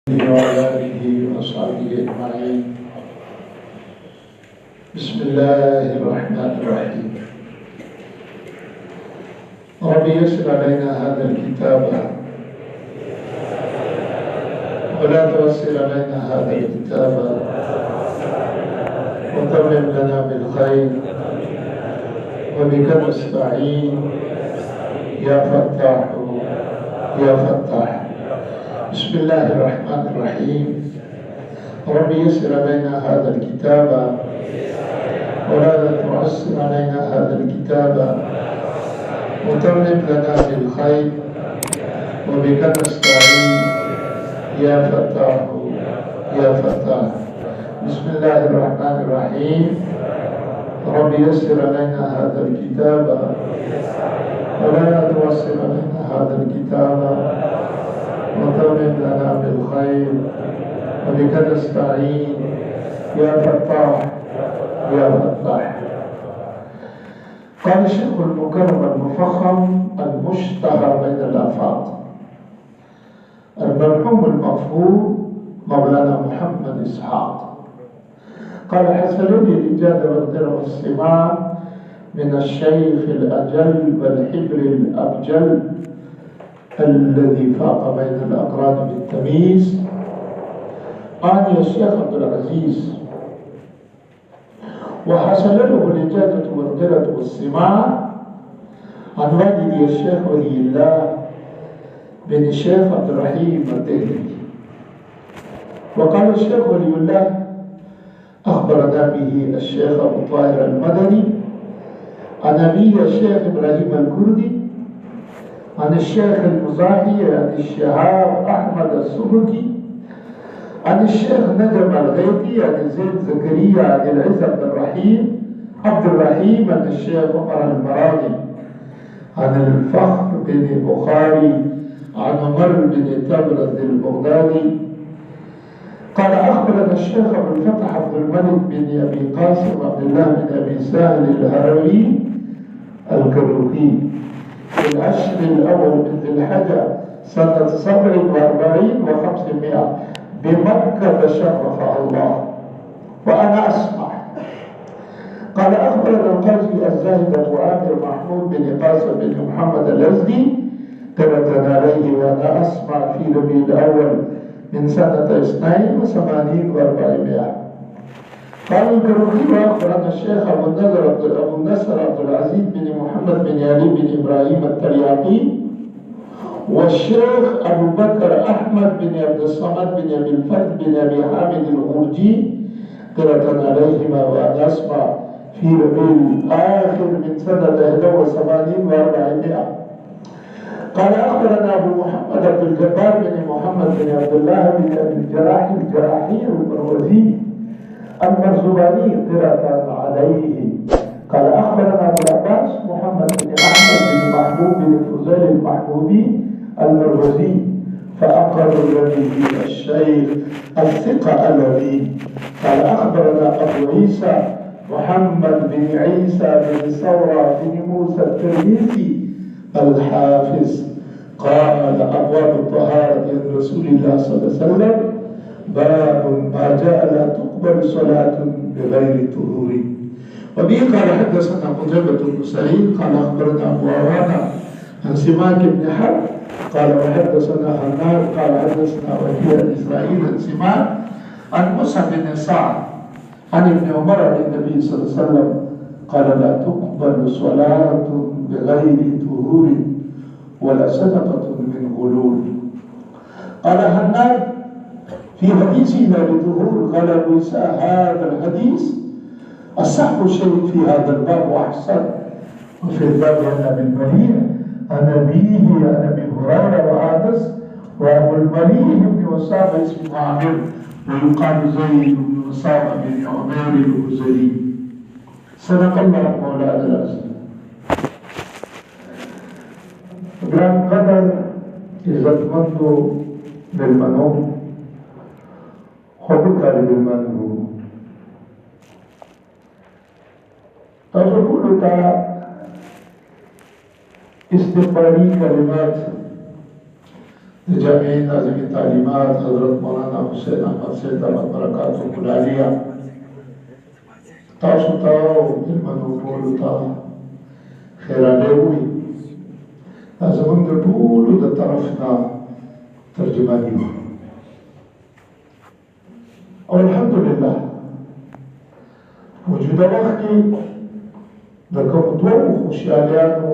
وعلى آله وأصحابه أجمعين. بسم الله الرحمن الرحيم. رب يسر علينا هذا الكتاب ولا توسر علينا هذا الكتاب وتمم لنا بالخير وبك نستعين يا فتاح يا فتاح. بسم الله الرحمن الرحيم. رب يسر علينا هذا الكتاب ولا تعسر علينا هذا الكتاب وتمم لنا بالخير وبك نستعين يا فتاح يا فتاح. بسم الله الرحمن الرحيم. رب يسر علينا هذا الكتاب ولا تعسر علينا هذا الكتاب وتمم لنا بالخير وبك نستعين يا فتاح يا فتاح. قال الشيخ المكرم المفخم المشتهر بين الآفاق المرحوم المغفور مولانا محمد إسحاق قال: حصل لي الإجادة والقدرة والسماع من الشيخ الأجل والحبر الأبجل الذي فاق بين الأقران بالتمييز، أعني الشيخ عبد العزيز، وحصل له الإجازة والقدرة والسماع عن والدي الشيخ ولي الله بن الشيخ عبد الرحيم الدهلي. وقال الشيخ ولي الله: أخبرنا به الشيخ أبو طاهر المدني عن أبي الشيخ إبراهيم الكردي عن الشيخ المزاحي عن الشهاب أحمد السبكي عن الشيخ نجم الغيثي عن زيد زكريا عن العز عبد الرحيم عن الشيخ عمر المراغي عن الفخر بن بخاري عن عمر بن تبرز البغدادي قال: أخبرنا الشيخ أبو الفتح عبد الملك بن أبي قاسم عبد الله بن أبي سهل الهروي الكروكي في العشر الأول من ذي الحجة سنة 47 و500 بمكة شرفها الله وأنا أسمع. قال: أخبرنا القاضي الزاهد أبو عامر محمود بن قاسم بن محمد الأزدي قرة عليه وأنا أسمع في ربيع الأول من سنة 82 و400. قال الكروكي: وأخبرنا الشيخ أبو النصر عبد العزيز بن محمد بن علي بن إبراهيم الترياقي والشيخ أبو بكر أحمد بن عبد الصمد بن أبي الفرد بن أبي حامد الغرجي قرة عليهما وأنا أسمع في ربيع الآخر من سنة 81 و400. قال: أخبرنا أبو محمد عبد الجبار بن محمد بن عبد الله بن أبي الجراح الجراحي المروزي المرزباني قرة عليه. قال: أخبرنا أبو العباس محمد بن أحمد بن محبوب بن فضيل المحبوبي المروزي فأقر به الشيخ الثقة الذي قال: أخبرنا أبو عيسى محمد بن عيسى بن ثورة بن موسى الترمذي الحافظ قال: أبواب الطهارة عن رسول الله صلى الله عليه وسلم باب ما جاء لا تقبل صلاة بغير طهور. وبه قال: حدثنا قتيبة بن سعيد قال: أخبرنا أبو عوانة عن سماك بن حرب قال: وحدثنا حنان قال: حدثنا وكيع إسرائيل عن سماك عن موسى بن سعد عن ابن عمر عن النبي صلى الله عليه وسلم قال: لا تقبل صلاة بغير طهور ولا صدقة من غلول. قال حنان: في حديثنا بظهور قال أبو إسحاق: هذا الحديث أصح شيء في هذا الباب وأحسن. وفي الباب عن أبي المليح عن أبيه عن أبي هريرة وأنس وأبو المليح بن أسامة اسمه عامر ويقال زيد بن أسامة بن عمير الهذلي. صدق الله مولانا العظيم. Gran kadar izzatmand بالمنون حب طالب المنون تقول استقبالي كلمات جامعه ناظم تعلیمات حضرت مولانا حسین احمد سید احمد برکات العالیہ تاسو ته علمانو ټولو ته خیرانه وي دا زمونږ د ټولو د طرف نه ترجماني وي او الحمدلله موجوده وخت کې د کوم دوو خوشحالیانو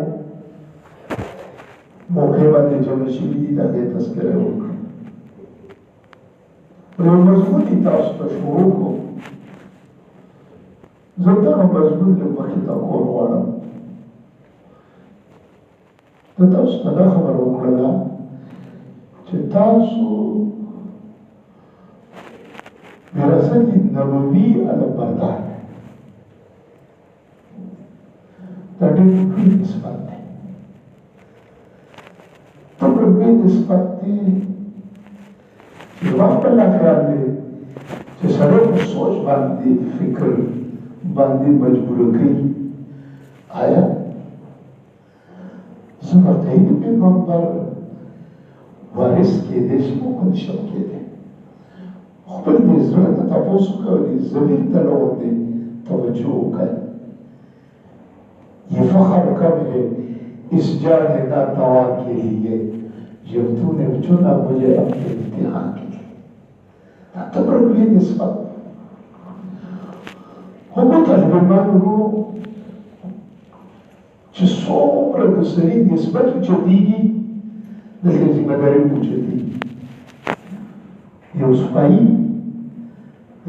موقع باندې جمع شوي دي د هغې تذکره وکړو په یو مضمون یې تاسو ته شروع کړو زه دغه مضمون لږ مخکې ته کول غواړم زه تاسو ته دا خبره وکړله چې تاسو وراثت نبوي علمبردار دا ډېر لوی نسبت دی دومره لوی نسبت دی چې زما خپل خیال دی چې سړی په سوچ باندې فکر باندې مجبوره کوي آیا زه ورته د پیغمبر وارث کېدی شم او که نشم کېدی خپل دې زړه ته تپوس وکړئ ضمیر ته راوړئ توجه وکړئ یہ فخر کب ہے اس جاننا دوا کے لیے جب تو نے چنا مجھے اپنے امتحان کے لیے تبرک یہ نسبت هغو طالبانو چې څومره د سړي نسبت اوچتېږي دلته ذمهداري اوچتېږي یو سپایي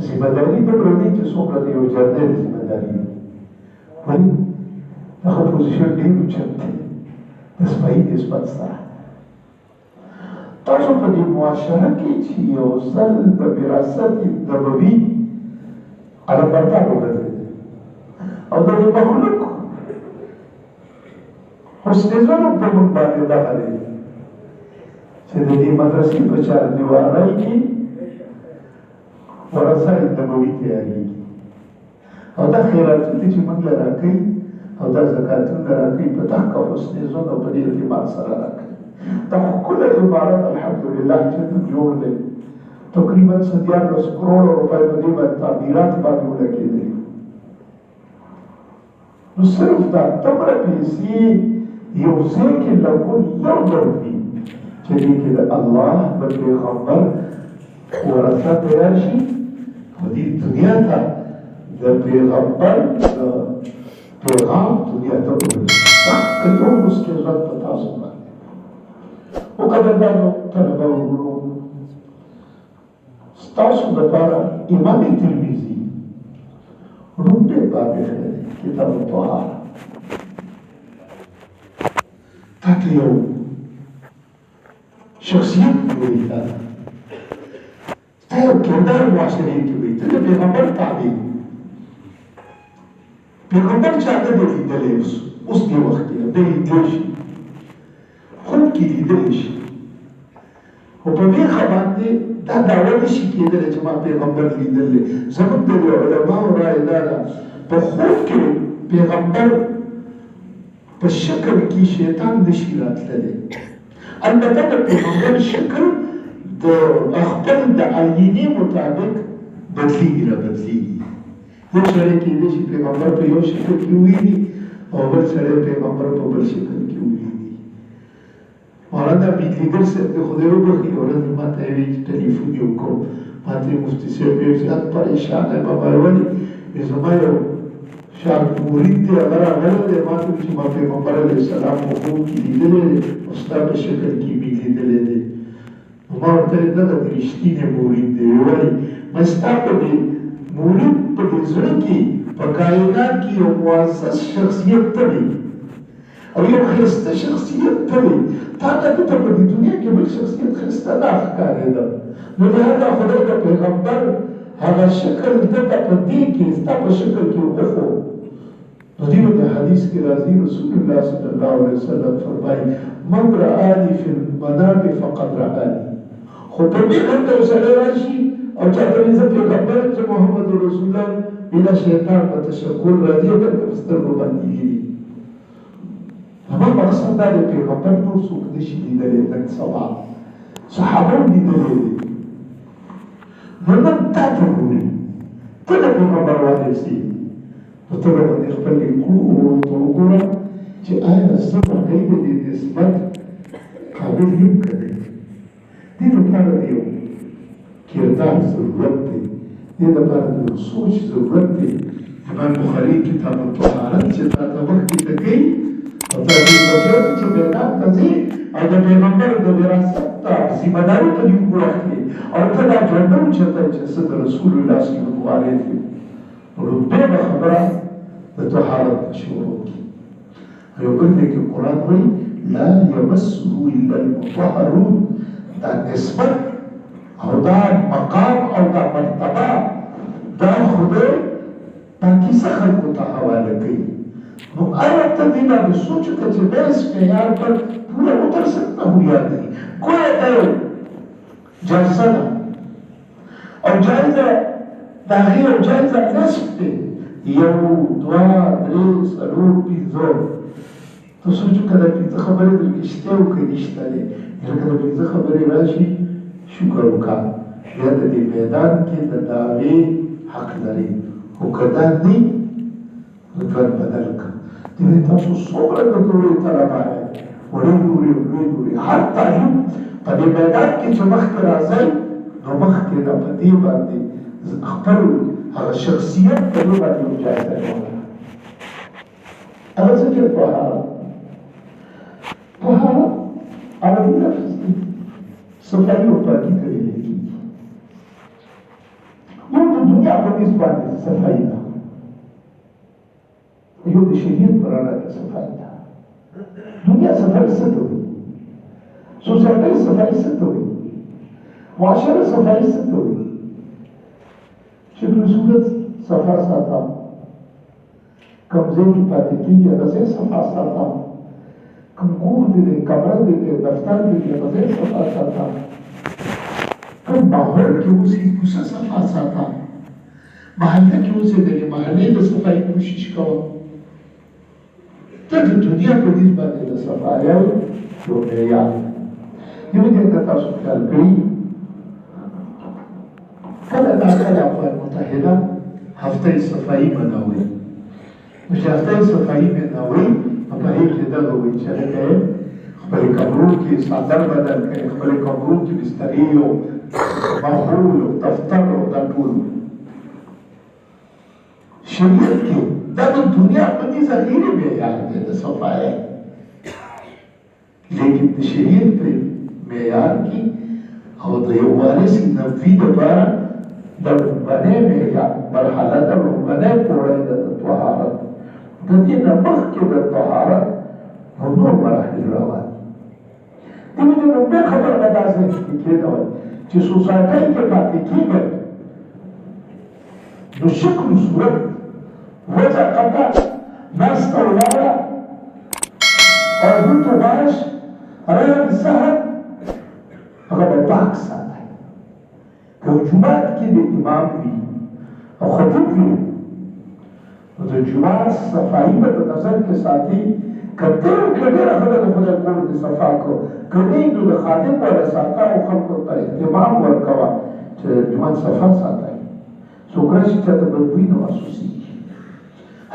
ذمهداري دومره دی چې څومره د یو جرنیل ذمهداري وي ولې دغه پوزیشن ډېر اوچت دی د سپایي نسبت سره تاسو په دې معاشره کې چې یو ځل د وراثت نبوي علمبردار وګرځېدل او د دې مخلوق حسن زنو په موږ باندې دغه دی چې د دې مدرسې په چاردیوالۍ کې ورثه نبوي تیارېږي او دا خیراتونه چې موږ له راکوي او دا زکاتونه راکوي په دغه حسن زن او په دې اعتبار سره راکوي دا ښکلی عبارت الحمدلله چې موږ جوړ دی تقریبا 17 کروڑ روپے په دې باندې تعمیرات باندې ولګېدلي نو صرف دا دومره پیسې یو ځای کې لګول یو ډول وي چې دې کې د الله د پیغمبر ورثه تیار شي او دې دنیا ته د پیغمبر پیغام دنیا ته ورسېږي که ټول مستعد په تاسو باندې وقدردانو طلبه وګړو ستاسو دپاره امام ترمذي روپے باب خیر کتاب الطهارة تاته یو شخصیت جوړی تا یو کردار معاشرې کې وي ته د پیغمبر تابع پیغمبر چاته دی لیدلی اوس دې وخت کې دی لیدلی شي خوب کې لیدلی شي خو په ویښه باندې دا دعوه نشي کېدلی چې ما پیغمبر لیدلی زموږ د علماو رایه دا ده په خوب کې پیغمبر په شکل کې شیطان نشي راتللی البته د پیغمبر شکل د خپل د آیینې مطابق بدلیږي رابدلیږي یو سړی کېدی شي پیغمبر په یو شکل کې وویني او بل سړی پیغمبر په بل شکل کې وویني مولانا بیتلیګر صاحب د خدای وبخښي ورځ ما ته یې ویل چې ټلیفون یې وکړو ما ته مفتي صاحب یې زیات پریشانه بابا ولې زما یو شاګرد مرید دی هغه راغلی دی ما ته چې ما پیغمبر علیه السلام په خوب کې لیدلی دی او ستا په شکل کې مې لیدلی دی نو ما ورته ویل دغه د رښتینی مرید دی ولې ما ستا په دې مرید په دې زړه کې په کائنات کې یو معزز شخصیت ته دی او یو ښایسته شخصیت ته دی تا ته دته په دې دنیا کې بل شخصیت ښایسته نه ښکارېده نو لهذا خدای د پیغمبر هغه شکل دته په دې کې ستا په شکل کې وښو نو دې د حدیث کې راځي رسول الله صلی الله علیه وسلم فرمایي من رآني فی المنام فقد رآني خو په دې هم ته سړی راشي او چاته وایي زه پیغمبر چې محمد رسول الله بلا شیطان په تشکل راځي او دلته په سترګو باندې ویني اما مقصد دا د پیغمبر نور څوک نشي لیدلی نن سبا صحابه لیدلې نو نن تا ته ګوري ته د پیغمبر وارث یې نو ته به د خپل کور ته وګوره چې آیا زه به هغې د دې نسبت قابل یم که دی دې لپاره د یو کردار ضرورت دی دې لپاره د یو سوچ ضرورت دی امام بخاري کتاب الطهارت چې تا ته مخکې ته کوي او تا دې بچیو ته چې میدان ته ځي او د پیغمبر د وراثت ته ذمهداري ته دې وګورې او ته دا جنډه اوچته چې زه د رسول الله صلی الله علیه وسلم نو لومړی خبره د طهارت شروع کړي یو بل دی کې قرآن وایي لا یمسه الا المطهرون دا نسبت او دا مقام او دا مرتبه دا خدای پاکیزه خلکو ته حواله کوي نو آیا ته دې باندې سوچ وکړه چې بیا اس معیار پر پورا اتر سکتا ہو یا نہیں گویا دا یو جائزه ده او جائزه د هغې یو جائزه نصف دی یو دوه درې څلور پنځه ته سوچ وکړه دا پنځه خبرې درکې شته او که نشته دی لکه دا پنځه خبرې راشي شکر وکړه بیا د دې میدان کې د دعوې حق لري خو که دا نه نو ژوند بدل کړه دوی تاسو څومره د دورې طلبه وړې دورې لوی دورې هر تعلیم په دې میدان کې چې مخکې راځئ نو مخکې دا په دې باندې خپل هغه شخصیت په دې باندې مجاهده کوله هغه څه چې طهارت عربي لفظ دی صفایي او پاکي ته ویل کېږي یو د دنیا په نسبت باندې صفایي ده یو د شریعت په رڼا کې صفایي ده دنیا صفایي څه ته وایي سوسایټي صفایي څه ته وایي معاشره صفایي څه ته وایي شکل صورت صفا ساته کوم ځای کې پاتې کېږي هغه ځای صفا ساته کوم کور دی دی کمره دی دی دفتر دی دی هغه ځای صفا ساته کوم ماحول کې اوسې کوڅه صفا ساته محله کې اوسېدلې محلې د صفایي کوشش کوه ته د دنیا په دې باندې د صفایي یو معیار یو دې ته تاسو خیال کړي کله داخله اقوام متحده هفته صفایي مناوي نو چې هفته صفایي مناوي په هغې کې دغه وایي چې هغه خپل کمرو کې څادر بدل کړي خپل کمرو کې بسترې او ماحول او دفتر او دا ټول شریعت کې دا د دنیا په دې ظاهري معیار دی د صفایي لیکن د شریعت په معیار کې او د یو وارث نبوي دپاره د لومبنۍ معیار مرحله د لومبنۍ پوړۍ ده د طهارت د دې نه مخکې د طهارت او نور مراحل روان دي دې لومبۍ خبره به دا ذهن کې کېده وای چې سوسایټۍ کې پاتې کېږئ نو شکل صورت وجه قطع ناسته ولاړه او بوټو باش رنګ سهر هغه به پاک ساتئ که جومات کې د امام وي او خطیب وي نو د جومات صفایي به په نظر کې ساتي که ډېره ښه ده د خدای کور دې صفا کړو که نه نو د خادم والا ساته او خلکو ته اهتمام ورکوه چې جومات صفا ساتئ څوک راشي چاته بدبویي نه محسوسېږي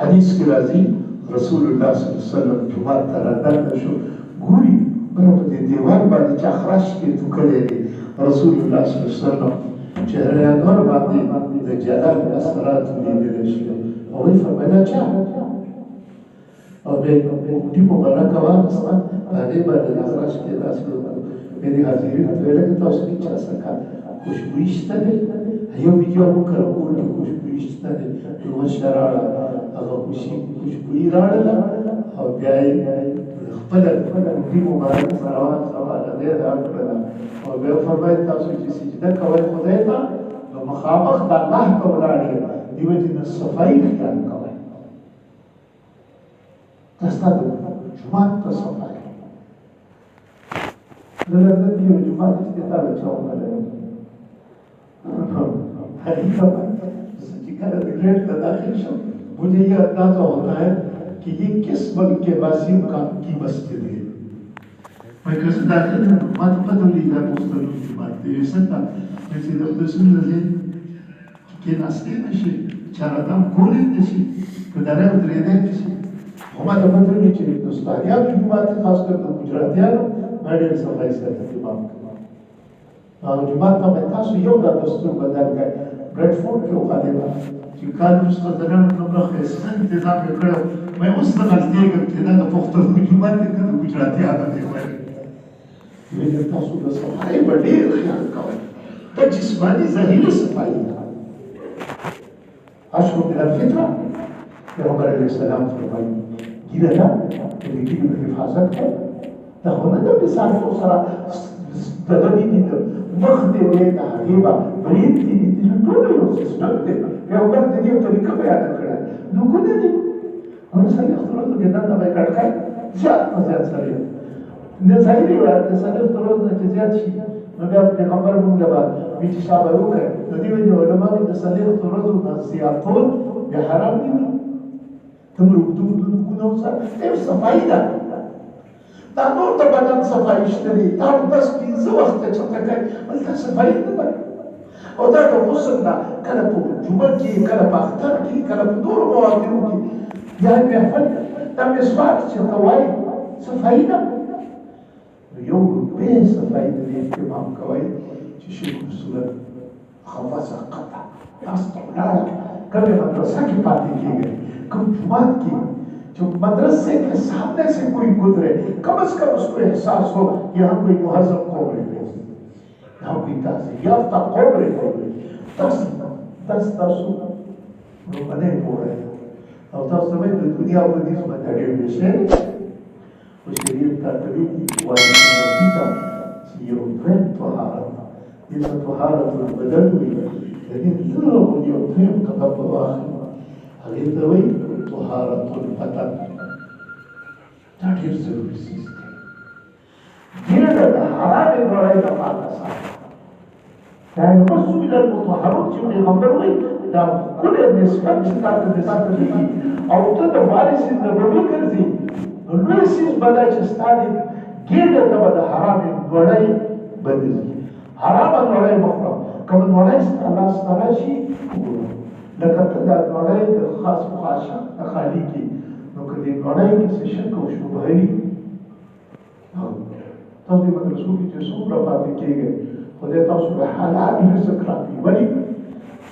حدیث کې راځي رسول الله صلی الله علیه وسلم جومات ته رادننه شو ګوري بله په دې دیوال باندې چا خراش کې توکلی دی رسول الله صلی الله علیه وسلم چهره انور باندې د جلال اثرات لیدلی شوي هغوی فرمایي دا چا او بیا ګوډي مبارکه واخیسته په هغې باندې د خراش کې داسې مې حاضرین ته ویله که تاسو کې چا څه کار خوشبویي شته دی یو ویډیو مو کړه کور کې خوشبویي شته دی لمنشه راړه هغه خوشبویي راړله او بیا یې خپله ګوډي مبارکه صلوات هغې راکړله او بیا فرمایي تاسو چې سجده کوئ خدای ته نو مخامخ د الله ته ولاړ یې دې وجې نه صفایي خیال کوئ دا ستا د جومات ته صفایي د لندن کې یو جومات چې تا د چا ومنلی حقیقت कि ग्रेड का दाखिल शो मुझे ये अंदाजा होता है कि ये किस मुल्क के वासियों की मस्जिद है وایي که زه داخل یم ما ته پته ولګي دا پښتنو جومات دی وایي څنګه وایي چې د اودسونو ځای کېناستې نه شي چارهدام کولی نه شي په دره ودرېدی نه شي خو ما ته پته ولګي چې دوستانیانو جومات خاص کر د ګجراتیانو ما ډېر صفایي سره اهتمام کوم او جومات ته باید تاسو یو دا دستور بدل کړئ بریډفورډ کې وخالې وه چې کال وروسته د نن دومره ښایسته انتظام یې کړی وایي اوس ته نږدېږم چې دا د پښتنو جومات دی که د ګجراتیانو دی وایي وایي تاسو د صفایي به ډېر خیال کوئ په جسماني ظاهري صفایي ده اشهر من الفطره پیغمبر علیه السلام فرمایي ګیره ده د دې ګیرو حفاظت کوي دا خو نه ده مثال یو سره دغه دي مخ دې دی د هغې به برید دي دي ټول یو سیسټم دی پیغمبر د دې یو طریقه بیانه کړې نوکونه دي او څلوېښت ورځو کې دنده به یې کټ کړی زیات په زیات سره د ظاهري روایت د څلوېښت ورځو نه چې زیات شي نو بیا پیغمبر مونږ له به وي چې شا به یې وکړی د دې وجې علما وایي د څلوېښت ورځو نه زیاتول بیا حرام دي وي دومره اوږده اوږده نوکونه وساته دا یو صفایي ده دا نور د بدن صفایي شته دي دا بس پنځه وخته چېرته کوي هلته صفایي نه ده او دا د غسل نه کله په جومات کې کله په اختر کې کله په نورو مواقعو کې یا محفل دا مسواک چې ته وایي صفایي ده نو یو روپۍ صفایي د دې اهتمام کوئ چې شیخ الصورت خفصه قطع تاسو ته ولاړه کومې مدرسه کې پاتې کېږئ کوم جومات کې जो मदरसे के सामने से कोई गुजरे कम से कम उसको एहसास हो यहाँ कोई मुहज़्ज़म कौम रह गई यहाँ कोई ताज़ीम याफ्ता कौम रह गई दस बने हो रहे हैं और तब समय दुनिया को दिस में डरे हुए से उस शरीर का तभी की वाली का ये उद्रेम तोहारत ये तोहारत बदल हुई लेकिन ज़रूर ये उद्रेम का बवाख़ हक़ीक़त वही طهارة البدن دا ډېر ضروري څیز دی ګیره د حرامې ګړۍ دپاره ساتي دا یوه سوی المطهرون چې پیغمبر وایي دا ښکلی نسبت چې تا ته نسبت کېږي او ته د وارث نبوي ګرځې نو لوی څیز به دا چې ستا د ګیډه ته به د حرامې ګړۍ بدلېږي حرامه ګړۍ مه خوره که به ګړۍ ستا لاس ته راشي وګوره لکه ته دا ګړۍ د خاص خاصه خالی کی نو که دې ګړۍ کې څه شک او شبهه وي تاسو دې مدرسو کې چې څومره پاتې کېږئ خدای تاسو له حلال رزق راکړي ولې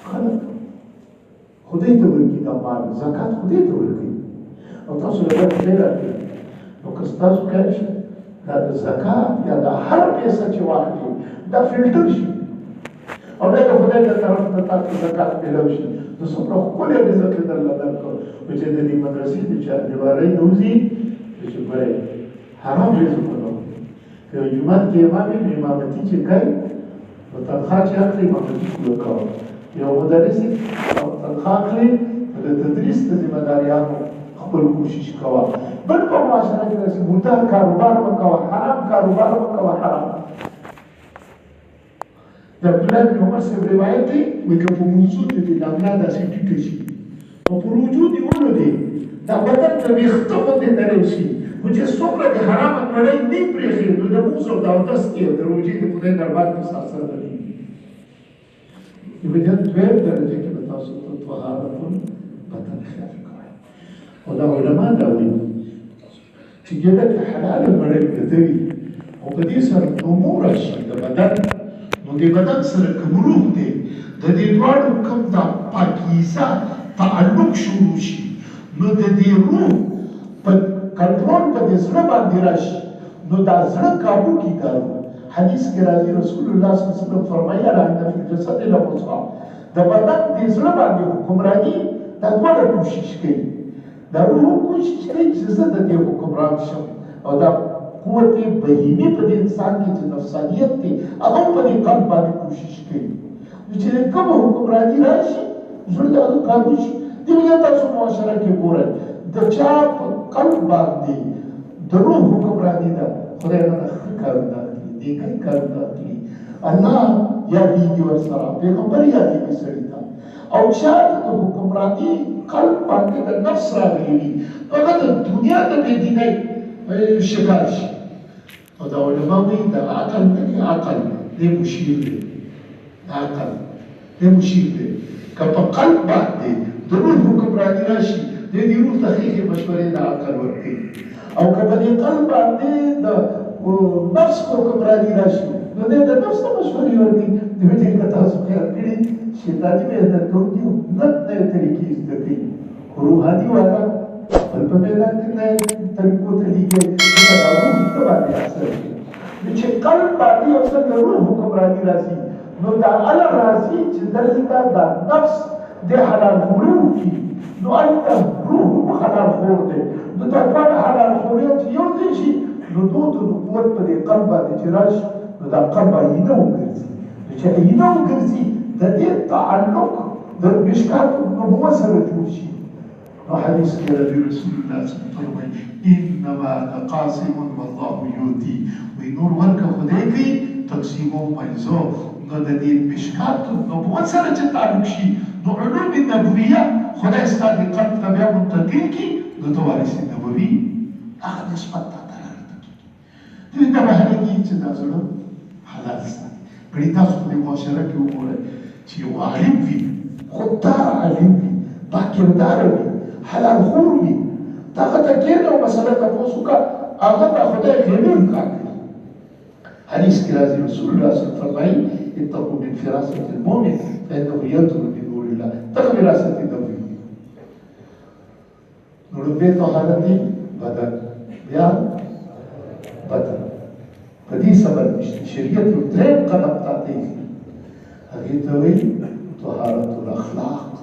خلک خدای ته ورکړي دا مال زکات خدای ته ورکړي او تاسو له خدای راکړي نو که ستاسو کار شي دا د زکات یا د هر پیسه چې واخلي دا فلټر شي او دا د خدای له طرف نه تاسو زکات ملو شي نو څومره ښکلی رزق یې درله درکړو چې د دې مدرسې د چاردیوالۍ نه وځي چې ګورئ حرام رزقونه که جومات کې امام وي نو امامتي چې کوي نو تنخوا چې اخلي امامتي پوره کوه یو مدرس تنخوا اخلي د تدریس د ذمهداریانو خپل کوشش کوه بل په معاشره کې داسې مردار کاروبار مه کوه حرام کاروبار مه کوه حرام د عبدالله بن عمر صاحب روایت دی وایي که په موضوع کې د املا داسې ټیټه شي او پر وجود یې ولودې دا بدن د ویښته غوندې نری شي خو چې څومره د حرامه نړۍ نه پرېښي نو د مونځ او د اودس کې او د روژې د خدای دربار کې ساسر درېږي د بدن دویم درجه کې به تاسو ته طهارت بدن خیال کوئ او دا علما دا وایي چې ګیډه کې حلاله نړۍ پرته وي او په دې سره نمو راشي د بدن نو د بدن سره کوم روح دی د دې دواړو کوم دا پاکیزه تعلق شروع شي نو د دې روح په کنټرول په دې زړه باندې راشي نو دا زړه کابو کې دا حدیث کې راځي رسول الله صلی الله علیه وسلم فرمایي ان فی الجسد لمضغه د بدن دې زړه باندې حکمرانی دا دواړه کوشش کوي دا روح کوشش کوي چې زه د دې حکمران شم او دا قوت بهیمي په دې انسان کې چې نفسانیت دی هغه په دې قلب باندې کوشش کوي چې کوم حکمرانی راشي زړه د هغه کابو شي دې وجه تاسو معاشره کې ګورئ د چا په قلب باندې د روح حکمرانی ده خدای هغه ښه کارونه اخلي نیکۍ کارونه اخلي الله یادېږي ورسره پیغمبر یادېږي سړي ته او چا ته د حکمرانی قلب باندې د نفس راغلی وي هغه د دنیا د بېدینۍ شکار شي او دا علماء وی دا عقل نه عقل دی مشیر دی عقل دی مشیر دی که په قلب باندې د روح حکمراني راشي د دې روح ته ښې مشورې د عقل ورکوي او که په دې قلب باندې د نفس حکمراني راشي نو دی د نفس ته مشورې ورکوي د وجې که تاسو خیال کړي شیطاني محنت کوونکي نوې طریقې زده کوي خو روحاني والا خپل په محنت کې نوې طریقو ته لیږي ځکه دا روح ته باندې اثر کوي نو چې قلب باندې یو څه د روح حکمراني راځي نو دا الله راځي چې دلته دا نفس د حلال خوري وکړي نو هلته روح حلال خور دی نو دا دواړه حلال خوریان چې یو ځای شي نو د نبوت په دې قلب باندې چې راشي نو دا قلب آینه وګرځي نو چې آینه وګرځي د دې تعلق د مشکات نبوت سره جوړ شي نو حدیث کې رسول الله صلی الله علیه وسلم فرمایي انما انا قاسم والله یؤتی وی نور ورکه خدای کوي تقسیم او مجزو نو د دې مشکات نبوت سره چې تعلق شي نو علوم نبویه خدای ستاسو قلب ته بیا منتقل کی نو توارث نبوي هغه نسبت ته دې ته به هغه چې دا زړه حلال ستاسو پرې تاسو په معاشره کې وګورئ چې یو عالم وي خوددار عالم وي با کردار وي حلال خور وي دغه ته کېنه او مسله تاسو کا هغه ته خدای غوښتل کار حدیث کې راځي رسول الله صلی الله علیه وسلم فرمایي اتقوا من فراسة المؤمن فإنه ينظر بنور الله دغه فراسة نبوي نور به طهارت بدن بیا بدن په دې سبب شریعت یو درېیم قدم ته دی هغې ته وایي طهارت الاخلاق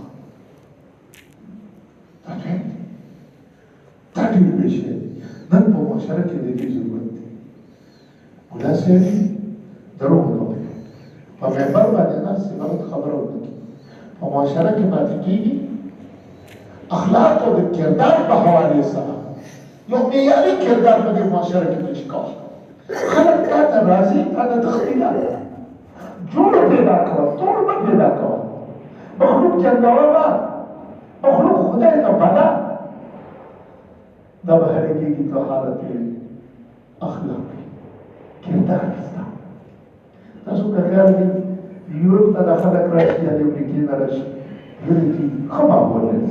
دا ډېر لوی شی دی نن په معاشره کې د دې ضرورت دی ملا صاحب دروغ نه وایي په منبر باندې ناست غلط خبره وکړي په معاشره کې پاتې کېږي اخلاق او د کردار په حوالې سره یو معیاري کردار په دې معاشره کې پیش کوه خلق تا ته راځي تا ته تخلیه جوړ پیدا کوه ټول به پیدا کوه مخلوق چندوه مخلوق خدای ته بنا دا به هرې کېږي طهارت اخلاق کردار اسلام تاسو که خیال دی یورپ ته دا خلک راشي یا د امریکې نه راشي یورپ کې ښه ماحول دی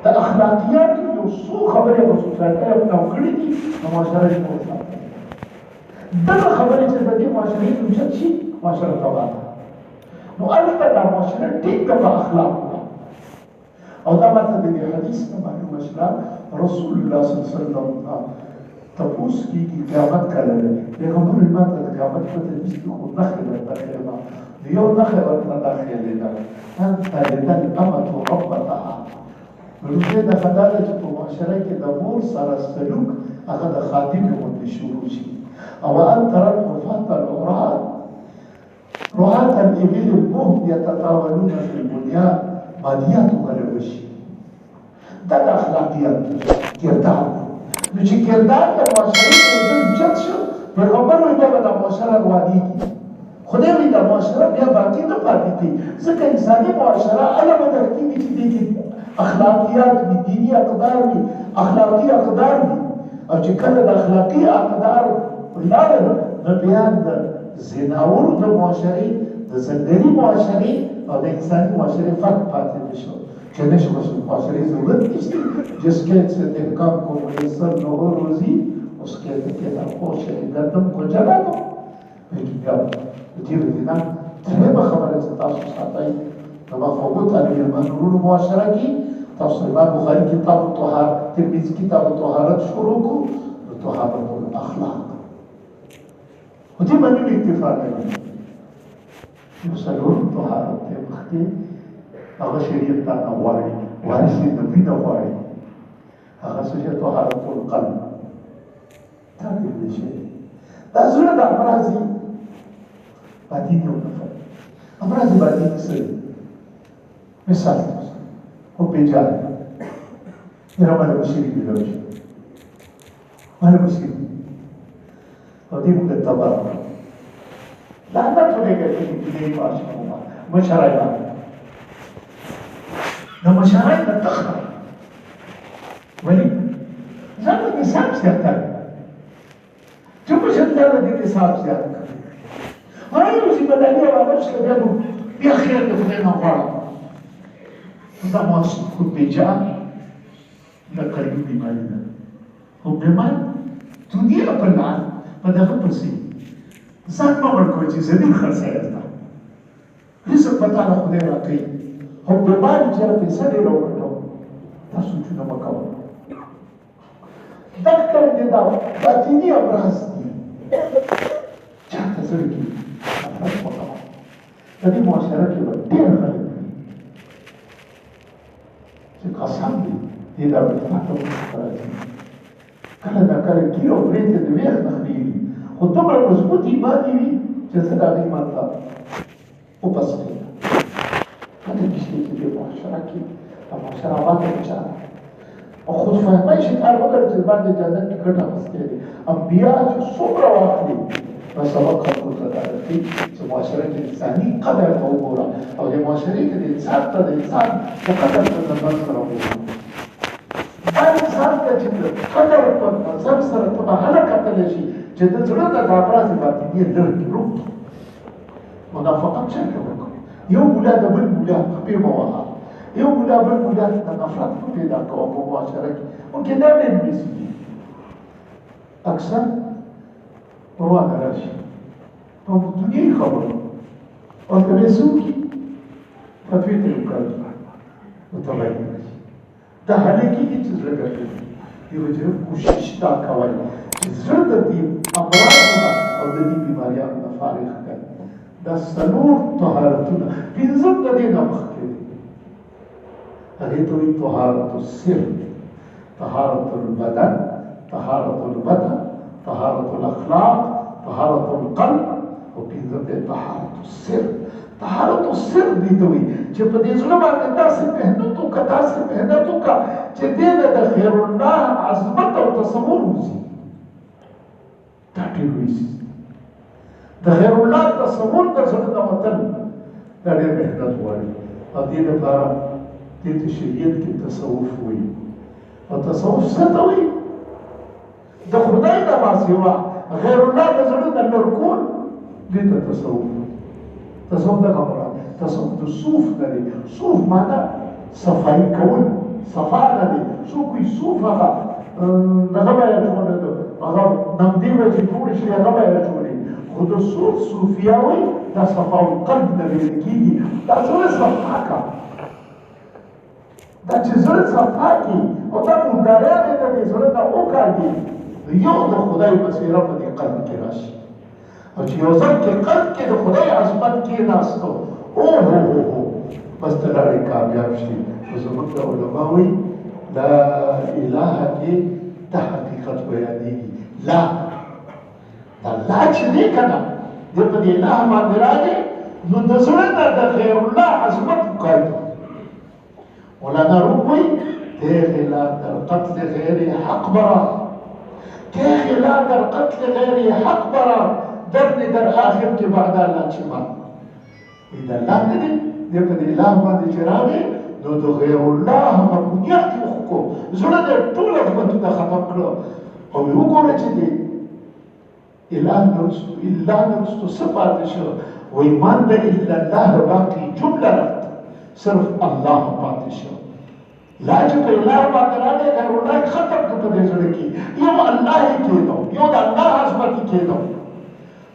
د اخلاقیاتو یو څو خبرې په سوسایټۍ او کړي دي په معاشره کې وساتي دغه خبرې چې د دې معاشرې اوچت شي معاشره تباه ده نو هلته دا معاشره ټیک ده په اخلاقو ده او دا ماته د دې حدیث نه معلومه شوه رسول الله صلی الله علیه وسلم تپوس کېږي قیامت کله دی پیغمبر یې ماته د قیامت پته نشته خو نښې ورته ښیمه د یو نښې ورته دا ښیلې ده انت لدل امة ربتها روزه د خدا ده چې په معاشره کې د مور سره سلوک هغه د خادم غوندې شروع شي او ان ترى الحفاة العراة رعاة الإبل البهم يتطاولون في البنيان مادیات وغلبه شي دا د اخلاقیات کردار نو چې کردار د معاشرې په اوچت شو پیغمبر وایي بیا به دا معاشره روانېږي خدای وایي دا معاشره بیا باقي نه پاتې کوي ځکه انساني معاشره هله بدل کېږي چې دې کې اخلاقیات وي دینی اقدار وي اخلاقي اقدار وي او چې کله د اخلاقي اقدار لاړل نو بیا د زناورو د معاشرې د ځنګلي معاشرې او د انساني معاشرې فرق پاتې نه شو کہ نشو معاشرے ضرورت نشتی جس کے استحکام کو میسر نہ ہو روزی اس کے خوش ہے گندم کو جلا دو لیکن بیا دیر دینا ترے خبر ہے تاسو ساتای نما خوبت علی المنورون معاشرہ کی تاسو امام بخاری کتاب الطهارة ترمذی کتاب الطهارت شروع کو طهارت الاخلاق ودي باندې اتفاق دی مسلون طهارت مخکې هغه شریعت ته غواړي وارث نبی نه غواړي هغه څه چې طهارت القلب تعبیر نشي دا زړه د امراضي باطني او نفر امراضي باطني سره مثال او پیجان میرا مال مشری بلوش مال مشری او دې موږ تبا لا نه ټولګه کې دې پاش کومه مشرایه نو مشاهد تخرج ولي زاد النساء سيختلف شوفوا دا د دې حساب زیات کړی هغه ذمہ داري او عادت شته بیا خیر د خدای نه غواړم دا موضوع خود بیجان دا قلبي بیماری ده خو بیمار دنیا په لار په دغه پسې ځان مه مړ کوئ چې زمین خرڅوي ده رزق په تا نه خدای راکوي خو بیمار چې یاره پیسه ډېره وګټو دا سوچونه مه کوه ډاکټر دې دا باطني امراض دي چاته زړه کې نفرت مه کوه په دې معاشره کې به ډېر خلک چې قسم دی دې دا به تا ته ورته راځي کله دا کله ګیر او برې ته د ویښ نه خرېږي خو دومره مضبوط ایمان دې وي چې زه د هغه ایمان ته وپسخېږم هلته نږدې کې دې معاشره کې دا معاشره آباده بچاره او خودفهمۍ شکار وکړه چې باندې جنت کې ګټه اخیستې دي انبیا چې څومره واخلي نو سبق خلکو ته دا درکوي چې معاشره کې انساني قدر ته وګوره او د معاشرې کې د انسان ته د انسان د قدر په نظر سره وګوره دا انسان ته چې د قدر په نظر سره ته به هله کتلی شي چې د زړه د دا امراض باطني لرې روغ منافقت چېرته وکړو یو مولا د بل مولا خپې مه وهه یو مولا بل مولا د نفرت مه پیدا کوه په معاشره کې ممکن دا ډېر بیسي دي اکثر روانه راشي په دنیایي خبرو ورته به یې څه وکړي فتوې ته یې وکړل متوجه راشي دا هلې کېږي چې زړه ګټوي دې وجې کوشش دا کوئ چې زړه د دې امراضو نه او د دې بیماریانو نه فارغ کړئ دا څلور طهارتونه پنځه د دې نه مخکې دي هغې ته وایي طهارت السر طهارت البدن طهارت البدن طهارت الاخلاق طهارت القلب او پنځه د طهارت السر طهارت السر دې ته وایي چې په دې زړه باندې داسې محنت وکړه داسې محنت وکړه چې دې نه د خیر الله عظمت او تصور وځي دا ډېر لوی څیز د خیر الله تصور د زړه نه وتل دا ډېر محنت غواړي او دې لپاره دې ته شریعت کې تصوف وایي او تصوف څه ته وایي د خدای نه ماسیوا غیر الله د زړه نه لرې کول دې ته تصوف وایي تصوف دغه مراد تصوف د صوف نه دی صوف معنا صفایي کول صفا نه دی څوک وایي صوف هغه دغه به یې جوړه ده هغه نمدې به چې جوړې شي هغه به یې جوړې خو د صوف صوفیا وایي دا صفا القلب نه ویل کېږي دا زړه صفا کا دا چې زړه صفا کړي او دا مرداریان یې د دې زړه نه وکاږي یو د خدای بصیره په دې قلب کې راشي او چې یو ځل کې قلب کې د خدای عظمت کېناستو اوهو بس ته لاړې کامیاب شي خو زموږ د علما وایي لا اله کې دا حقیقت بیانېږي لا دا لا چې دی که نه دی په دې اله باندې راغی نو د زړه نه د خیر الله عظمت وکړي مولانا روم وایي تغلا در قتل غیر حق برا تغلا در قتل غیر حق برا درد در آخر کې بعد الله چې ما دا الله نه دی دی په دې اله باندې چې راغی نو د غیر الله هغه بنیاد یې وښکو زړه د ټول عظمتونه ختم کړو او وګوره چې دی اله نرستو څه پاتې شو وایي من د الا الله باقي جمله رفت صرف الله پاتې شو لا چې په اله باندې راغی غیر الله ختم کړو په دې زړه کې یو الله یې کېدو یو د الله عظمت یې کېدو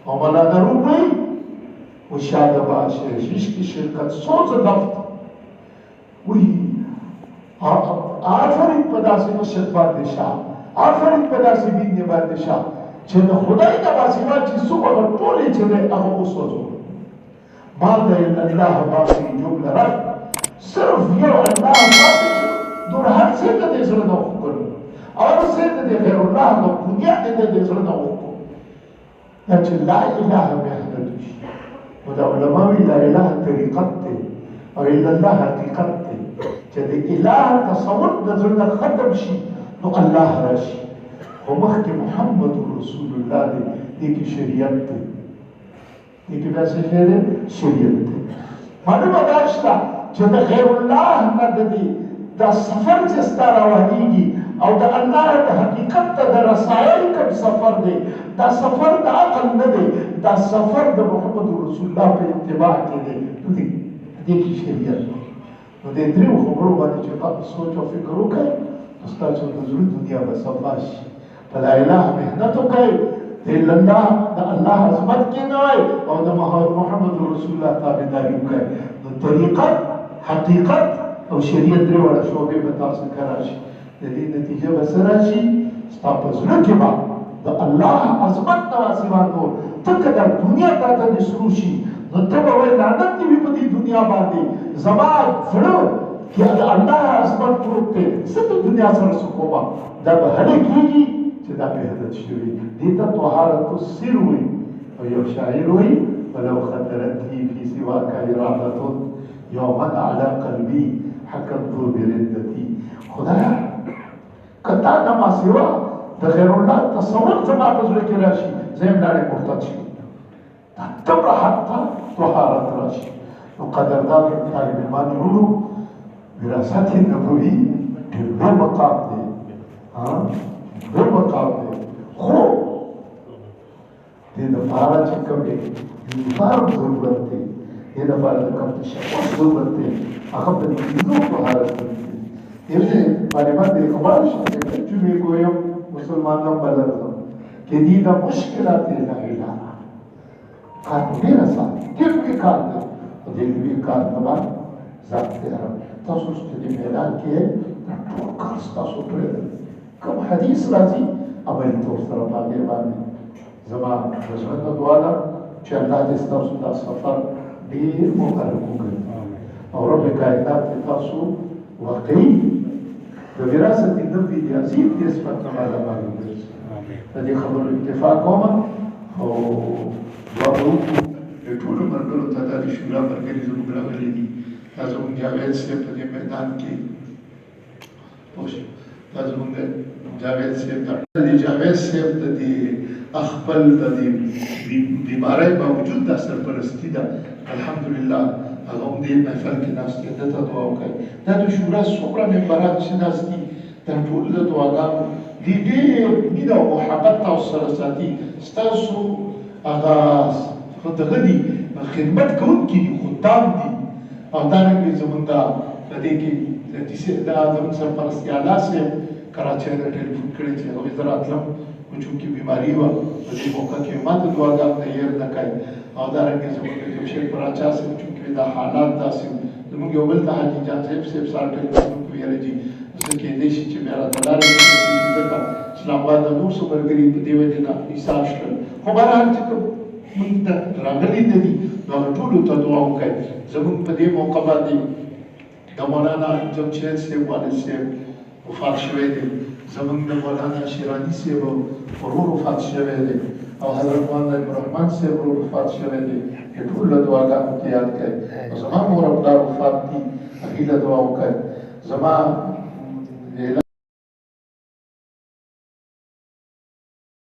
او مولانا روم وایي و شاید باشه عشق شرکت سوز لفت وی آفرین په داسې مشرق باندې شاه آفرین په داسې بینې باندې شاه چې د خدای نه باسیوا چې څوک هغه ټولې چې دی هغه وسوځو ما د الله باقي جمله رد صرف یو الله پاتې شو نور هر څه ته دې زړه نه وکړو او هر څه ته دې غیر الله د دنیا ته دې زړه نه وکړو دا چې لا اله محمد شي نو د علماوي لا اله طریقت دی او الا الله حقیقت دی چې د اله تصور د زړه ختم شي نو الله راشي خو مخکې محمد رسول الله دی دې کې شریعت دی دې کې بیا څه شی دی شریعت دی معلومه دا شته چې د غیر الله نه د دې دا سفر چې ستا روانېږي او او د الله د حقیقت ته د رسایۍ کوم سفر دی، دا سفر د عقل نه دی، دا سفر د محمد رسول الله په اتباع کې دی. نو دې کې شریعت نو دې دریو خبرو باندې چې تاسو سوچ او فکر وکړئ، ستاسو د زړه دنیا به صفا شي. په لا اله محنت وکړئ، د الله د الله عظمت کې نه وای او د محمد رسول الله تابعداري وکړئ. نو طریقت، حقیقت او شریعت درې واړه شعبې به تاسو ته راشي. د دې نتیجه به څه راشي؟ ستا په زړه کې به د الله عظمت نه سوا نور ته که د دنیا تا ته دې سرو شي نو ته به وایې لعنت دې وي په دې دنیا باندې، زما زړه کې د الله عظمت پروت دی، څه د دنیا سره څه کومه. دا به هلې کېږي چې دا بهدت شوي. دې ته طهارت السر وایي. او یو شاعر وایي ولو خطرت لي في سواك إرادة يوما على قلبي حكمت بردتي. خدایا کتا د ما سوا د غیر الله تصور زما په زړه کې راشي، زه یم لاړې مرتد شي. دا دومره حد ته طهارت راشي. نو قدردان طالبان وروڼو، وراثت نبوي ډېر لوی مقام دی، لوی مقام دی. خو دې دپاره چې کوم یونیفارم ضرورت دی، دې دپاره د کوم تشبث ضرورت دی، هغه په دې طهارت دی. یعنی معلومات اقبال شده که میگویم مسلمانان بلدم که دیدم مشکلات نهیدارم کار میرسن دلوی کار ده و دلوی کار نبان ذات دیرم تاسو ستدی میدان که در طول کار ستاسو پرده کم حدیث رازی عملی طور سر باقی بانده زمان رجمت دعا دم چه اللہ دستاسو دا سفر دیر مقرقو کرد او رب کائنات تاسو واقعی د وراثت النبوي د عظیم نسبت نه معلوم دی. د دې خبرو اتفاق کوم او دعا وکړو د ټولو ملګرو ته د شورا مرګري زموږ راغلي دي. دا زموږ جاوید صاحب په دې میدان کې پوه دا زموږ جاوید صاحب د جاوید صاحب د دې خپل د دې بیمارۍ باوجود دا سرپرستي ده الحمدلله. هغه هم دې محفل کې ناست دی، ده ته دعا وکړئ. دا د شورا څومره ممبران چې ناست دي دا ټول د دعاګانو دې ډېر مینه او محبت تاسو سره ساتي. ستاسو هغه دغه دي خدمت کوونکي دي، خدام دي. او دارنګې زمونږ په دې کې دا زمونږ سرپرست اعلی صاحب کراچۍ ته ټلیفون کړی چې هغوی زه راتلم خو چونکې بیماري وه په دې موقع کې ما د دعاګانو نه هېر نه کوي. او دارنګې زمونږ جمشید پراچا صاحب چونکې دا حالات داسې وو زمونږ یو بل ته حاجي جان صاحب سره ټلیفون کوي یاره جي زه کېدی شي چې بیا راته لارې ځکه اسلام آباد د نور څو ملګري په دې وجې نه حساب شول. خو بهرحال چې کوم مونږ ته راغلي نه دي نو هغه ټولو ته دعا وکړئ. زمونږ په دې موقع باندې د مولانا جمشید صاحب والد صاحب وفات شوی دی، زمونږ د مولانا شیراني صاحب ورور وفات شوی دی او حضرت مولانا ابراهیم صاحب ورور وفات شوی دی. ټول له دعاګانو کې یاد کړئ. زما مور او پلار وفات دي، هغوی له دعا وکړئ. زما